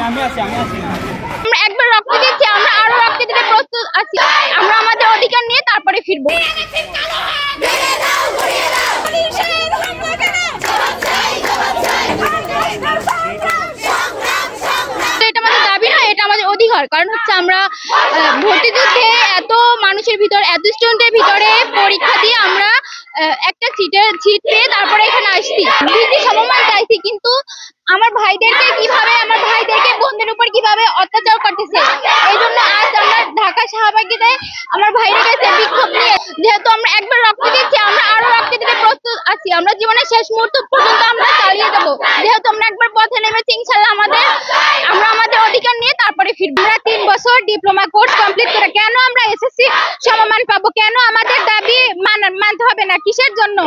আমরা একবার রক্ত দিয়েছি, আমরা আরো রক্ত দিতে প্রস্তুত আছি। আমরা আমাদের অধিকার নিয়ে তারপরে ফিরবো। এটা আমাদের দাবি না, এটা আমাদের অধিকার। কারণ হচ্ছে আমরা ভর্তি যুদ্ধে এত মানুষের ভিতরে, এত স্টুডেন্টের ভিতরে পরীক্ষা দিয়ে আমরা একটা সিট পেয়ে তারপরে এখানে আসছি, সমমান চাইছি। কিন্তু আমার ভাইদেরকে কিভাবে, আমার ভাইদেরকে বোনদের উপর কিভাবে অত্যাচার করতেছে, এই জন্য আজ আমরা ঢাকা শাহবাগীতে আমার ভাইদের কাছে বিক্ষোভ নিয়ে, যেহেতু আমরা একবার রক্ত দিয়েছি, আমরা আরো রক্ত দিতে প্রস্তুত আছি। আমরা জীবনের শেষ মুহূর্ত পর্যন্ত আমরা চালিয়ে যাবো। যেহেতু আমরা একবার পথে নেমেছি, ইনশাল্লাহ আমরা আমাদের অধিকার নিয়ে তারপরে ফিরবো। আমরা 3 বছর ডিপ্লোমা কোর্স কমপ্লিট করে কেন আমরা এসএসসি সমমান পাবো? কেন আমাদের দাবি মানতে হবে না? কিসের জন্য?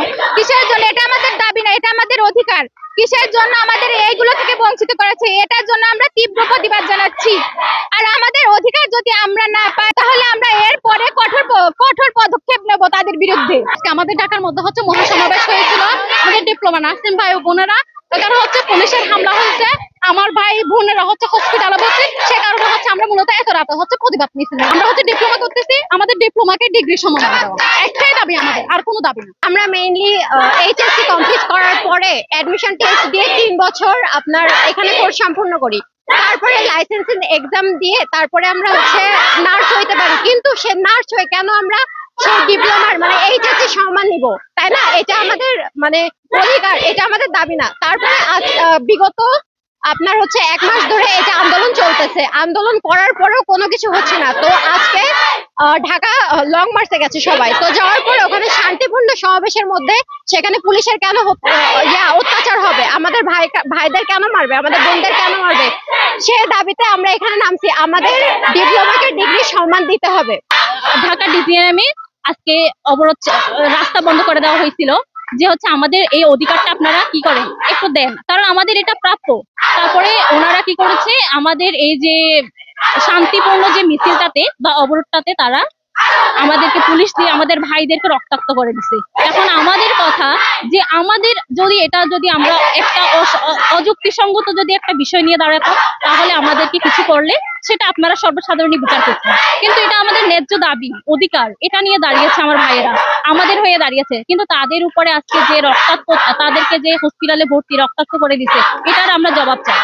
এটা আমাদের দাবি না, এটা আমাদের অধিকার। কিসের জন্য আমাদের এইগুলো থেকে বঞ্চিত করেছে? এটার জন্য আমরা তীব্র প্রতিবাদ জানাচ্ছি। আর আমাদের অধিকার যদি আমরা না পাই, তাহলে আমরা এরপরে কঠোর পদক্ষেপ নেব তাদের বিরুদ্ধে। আমাদের ঢাকার মধ্যে হচ্ছে মহাসমাবেশ হয়েছিল, আমাদের ডিপ্লোমা নার্সিং ভাই ও বোনেরা, এখানে হচ্ছে পুলিশের হামলা হয়েছে, আমার ভাই বোনেরা হচ্ছে হসপিটালে ভর্তি। সে কারণে হচ্ছে আমরা মূলত এত রাতে হচ্ছে প্রতিবাদ নিয়েছিলাম। আমরা হচ্ছে ডিপ্লোমা করতেছি, আমাদের ডিপ্লোমাকে ডিগ্রি সমান দেওয়া, একটাই দাবি আমাদের, আর কোনো দাবি না। আমরা মেইনলি এইচএসসি কমপ্লিট করার পরে অ্যাডমিশন টেস্ট দিয়ে 3 বছর আপনার এখানে কোর্স সম্পূর্ণ করি। তারপরে লাইসেন্সিং এক্সাম দিয়ে তারপরে আমরা হচ্ছে নার্স হইতে পারি। কিন্তু সে নার্স হয়ে কেন আমরা সেই ডিপ্লোমার মানে এইচএসসি সম্মান নিব, তাই না? এটা আমাদের মানে অধিকার, এটা আমাদের দাবি না। তারপরে আজ বিগত আপনার হচ্ছে 1 মাস ধরে এটা আন্দোলন চলতেছে, আন্দোলন করার পরেও কোনো কিছু হচ্ছে না। তো আজকে ঢাকা লং মার্চে গেছে সবাই। তো যাওয়ার পরে ওখানে শান্তিপূর্ণ সমাবেশের মধ্যে সেখানে পুলিশের কেন অত্যাচার হবে, আমাদের ভাইদের কেন মারবে, আমাদের বোনদের কেন মারবে, সে দাবিতে আমরা এখানে নামছি। আমাদের ডিপ্লোমাকে ডিগ্রি সম্মান দিতে হবে। ঢাকা ডিপিএমে আজকে অবরোধ, রাস্তা বন্ধ করে দেওয়া হয়েছিল যে হচ্ছে আমাদের এই অধিকারটা আপনারা কি করেন, একটু দেন, কারণ আমাদের এটা প্রাপ্য। তারপরে ওনারা কি করেছে, আমাদের এই যে শান্তিপূর্ণ যে মিছিলটাতে বা অবরোধটাতে তারা আমাদেরকে পুলিশ দিয়ে আমাদের ভাইদেরকে রক্তাক্ত করে দিচ্ছে। এখন আমাদের কথা যে আমাদের যদি আমরা একটা অযুক্তিসঙ্গত যদি একটা বিষয় নিয়ে দাঁড়াতাম, তাহলে আমাদেরকে কিছু করলে সেটা আপনারা সর্বসাধারণই বিচার করতেন। কিন্তু এটা আমাদের ন্যায্য দাবি, অধিকার, এটা নিয়ে দাঁড়িয়েছে আমার ভাইয়েরা, আমাদের হয়ে দাঁড়িয়েছে। কিন্তু তাদের উপরে আজকে যে রক্তাক্ত, তাদেরকে যে হসপিটালে ভর্তি রক্তাক্ত করে দিচ্ছে, এটার আমরা জবাব চাই।